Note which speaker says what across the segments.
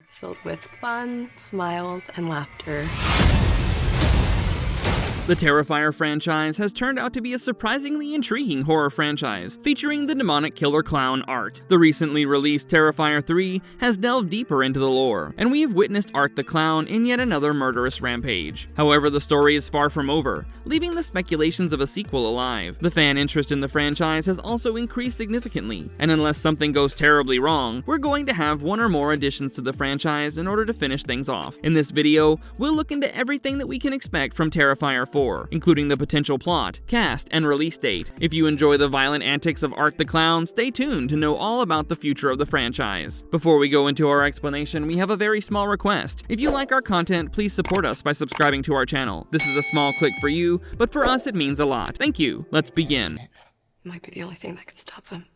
Speaker 1: filled with fun, smiles, and laughter.
Speaker 2: The Terrifier franchise has turned out to be a surprisingly intriguing horror franchise, featuring the demonic killer clown Art. The recently released Terrifier 3 has delved deeper into the lore, and we have witnessed Art the Clown in yet another murderous rampage. However, the story is far from over, leaving the speculations of a sequel alive. The fan interest in the franchise has also increased significantly, and unless something goes terribly wrong, we're going to have one or more additions to the franchise in order to finish things off. In this video, we'll look into everything that we can expect from Terrifier 4, including the potential plot, cast, and release date. If you enjoy the violent antics of Art the Clown, stay tuned to know all about the future of the franchise. Before we go into our explanation, we have a very small request. If you like our content, please support us by subscribing to our channel. This is a small click for you, but for us it means a lot. Thank you. Let's begin.
Speaker 1: It might be the only thing that could stop them.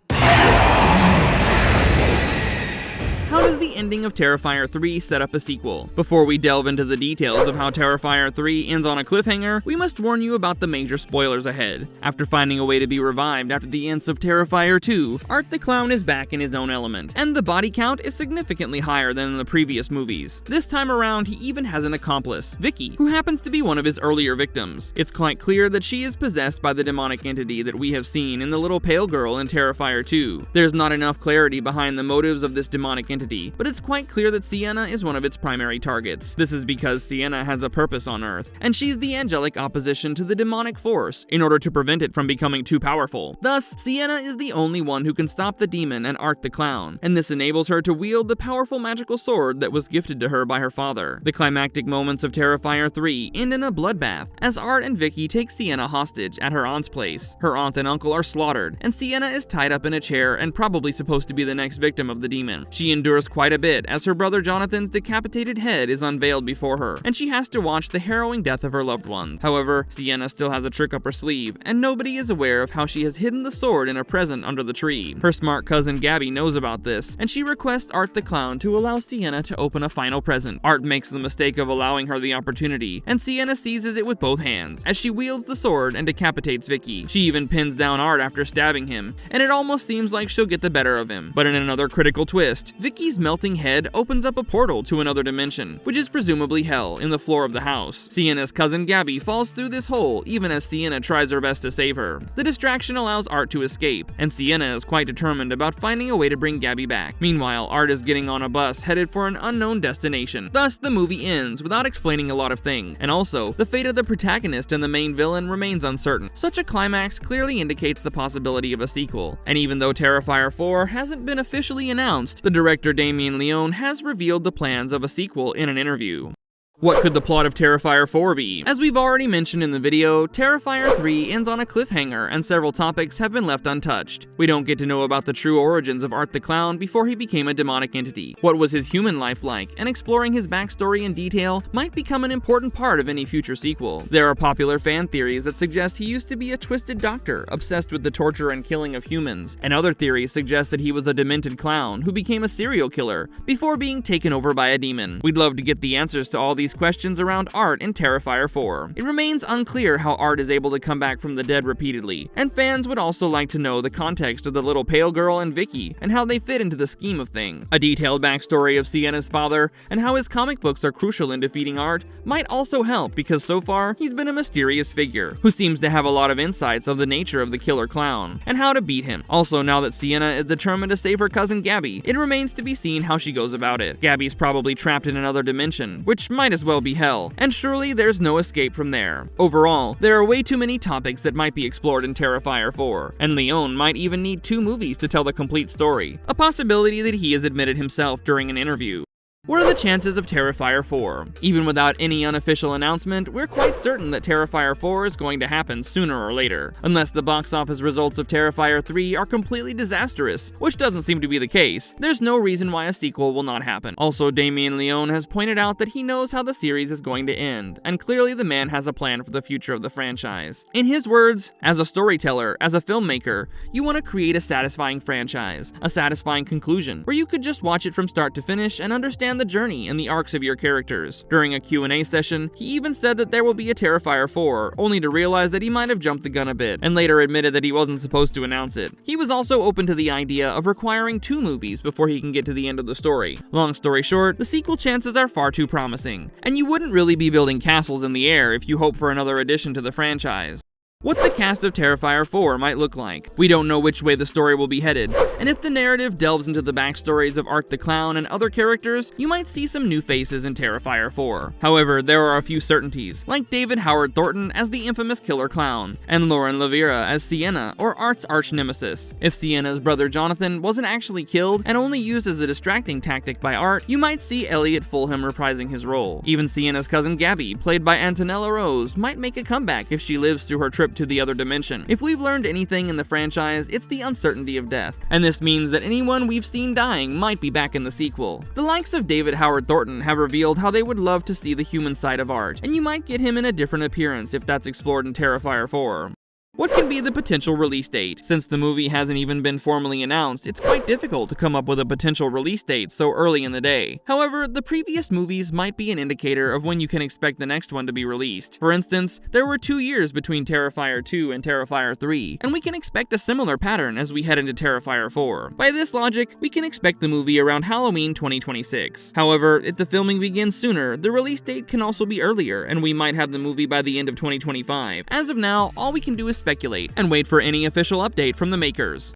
Speaker 2: How does the ending of Terrifier 3 set up a sequel? Before we delve into the details of how Terrifier 3 ends on a cliffhanger, we must warn you about the major spoilers ahead. After finding a way to be revived after the ends of Terrifier 2, Art the Clown is back in his own element, and the body count is significantly higher than in the previous movies. This time around, he even has an accomplice, Vicky, who happens to be one of his earlier victims. It's quite clear that she is possessed by the demonic entity that we have seen in the little pale girl in Terrifier 2. There's not enough clarity behind the motives of this demonic entity, but it's quite clear that Sienna is one of its primary targets. This is because Sienna has a purpose on Earth, and she's the angelic opposition to the demonic force in order to prevent it from becoming too powerful. Thus, Sienna is the only one who can stop the demon and Art the Clown, and this enables her to wield the powerful magical sword that was gifted to her by her father. The climactic moments of Terrifier 3 end in a bloodbath, as Art and Vicky take Sienna hostage at her aunt's place. Her aunt and uncle are slaughtered, and Sienna is tied up in a chair and probably supposed to be the next victim of the demon. She endures quite a bit as her brother Jonathan's decapitated head is unveiled before her, and she has to watch the harrowing death of her loved one. However, Sienna still has a trick up her sleeve, and nobody is aware of how she has hidden the sword in a present under the tree. Her smart cousin Gabby knows about this, and she requests Art the Clown to allow Sienna to open a final present. Art makes the mistake of allowing her the opportunity, and Sienna seizes it with both hands as she wields the sword and decapitates Vicky. She even pins down Art after stabbing him, and it almost seems like she'll get the better of him. But in another critical twist, Vicky's melting head opens up a portal to another dimension, which is presumably hell, in the floor of the house. Sienna's cousin Gabby falls through this hole even as Sienna tries her best to save her. The distraction allows Art to escape, and Sienna is quite determined about finding a way to bring Gabby back. Meanwhile, Art is getting on a bus headed for an unknown destination. Thus, the movie ends without explaining a lot of things, and also, the fate of the protagonist and the main villain remains uncertain. Such a climax clearly indicates the possibility of a sequel, and even though Terrifier 4 hasn't been officially announced, the director Damien Leone has revealed the plans of a sequel in an interview. What could the plot of Terrifier 4 be? As we've already mentioned in the video, Terrifier 3 ends on a cliffhanger and several topics have been left untouched. We don't get to know about the true origins of Art the Clown before he became a demonic entity. What was his human life like, and exploring his backstory in detail might become an important part of any future sequel. There are popular fan theories that suggest he used to be a twisted doctor, obsessed with the torture and killing of humans, and other theories suggest that he was a demented clown who became a serial killer before being taken over by a demon. We'd love to get the answers to all these questions around Art in Terrifier 4. It remains unclear how Art is able to come back from the dead repeatedly, and fans would also like to know the context of the little pale girl and Vicky, and how they fit into the scheme of things. A detailed backstory of Sienna's father, and how his comic books are crucial in defeating Art, might also help because so far, he's been a mysterious figure, who seems to have a lot of insights of the nature of the killer clown, and how to beat him. Also, now that Sienna is determined to save her cousin Gabby, it remains to be seen how she goes about it. Gabby's probably trapped in another dimension, which might as well be hell, and surely there's no escape from there. Overall, there are way too many topics that might be explored in Terrifier 4, and Leone might even need 2 movies to tell the complete story, a possibility that he has admitted himself during an interview. What are the chances of Terrifier 4? Even without any unofficial announcement, we're quite certain that Terrifier 4 is going to happen sooner or later, unless the box office results of Terrifier 3 are completely disastrous, which doesn't seem to be the case. There's no reason why a sequel will not happen. Also, Damien Leone has pointed out that he knows how the series is going to end, and clearly the man has a plan for the future of the franchise. In his words, as a storyteller, as a filmmaker, you want to create a satisfying franchise, a satisfying conclusion, where you could just watch it from start to finish and understand understand the journey and the arcs of your characters. During a Q&A session, he even said that there will be a Terrifier 4, only to realize that he might have jumped the gun a bit, and later admitted that he wasn't supposed to announce it. He was also open to the idea of requiring 2 movies before he can get to the end of the story. Long story short, the sequel chances are far too promising, and you wouldn't really be building castles in the air if you hope for another addition to the franchise. What the cast of Terrifier 4 might look like. We don't know which way the story will be headed, and if the narrative delves into the backstories of Art the Clown and other characters, you might see some new faces in Terrifier 4. However, there are a few certainties, like David Howard Thornton as the infamous Killer Clown, and Lauren Lavira as Sienna, or Art's arch-nemesis. If Sienna's brother Jonathan wasn't actually killed and only used as a distracting tactic by Art, you might see Elliot Fulham reprising his role. Even Sienna's cousin Gabby, played by Antonella Rose, might make a comeback if she lives through her trip to the other dimension. If we've learned anything in the franchise, it's the uncertainty of death, and this means that anyone we've seen dying might be back in the sequel. The likes of David Howard Thornton have revealed how they would love to see the human side of Art, and you might get him in a different appearance if that's explored in Terrifier 4. What can be the potential release date? Since the movie hasn't even been formally announced, it's quite difficult to come up with a potential release date so early in the day. However, the previous movies might be an indicator of when you can expect the next one to be released. For instance, there were 2 years between Terrifier 2 and Terrifier 3, and we can expect a similar pattern as we head into Terrifier 4. By this logic, we can expect the movie around Halloween 2026. However, if the filming begins sooner, the release date can also be earlier, and we might have the movie by the end of 2025. As of now, all we can do is speculate and wait for any official update from the makers.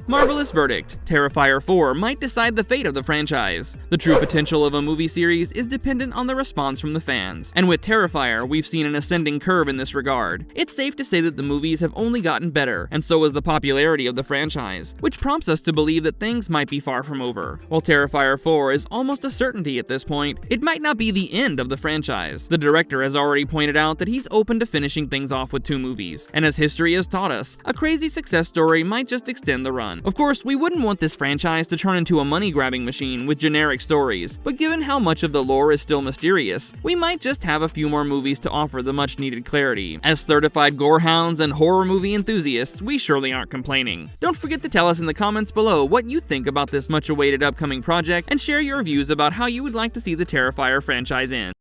Speaker 2: Marvelous verdict. Terrifier 4 might decide the fate of the franchise. The true potential of a movie series is dependent on the response from the fans, and with Terrifier, we've seen an ascending curve in this regard. It's safe to say that the movies have only gotten better, and so has the popularity of the franchise, which prompts us to believe that things might be far from over. While Terrifier 4 is almost a certainty at this point, it might not be the end of the franchise. The director has already pointed out that he's open to finishing things off with 2 movies, and as history has taught us, a crazy success story might just extend the run. Of course, we wouldn't want this franchise to turn into a money-grabbing machine with generic stories, but given how much of the lore is still mysterious, we might just have a few more movies to offer the much-needed clarity. As certified gorehounds and horror movie enthusiasts, we surely aren't complaining. Don't forget to tell us in the comments below what you think about this much-awaited upcoming project, and share your views about how you would like to see the Terrifier franchise end.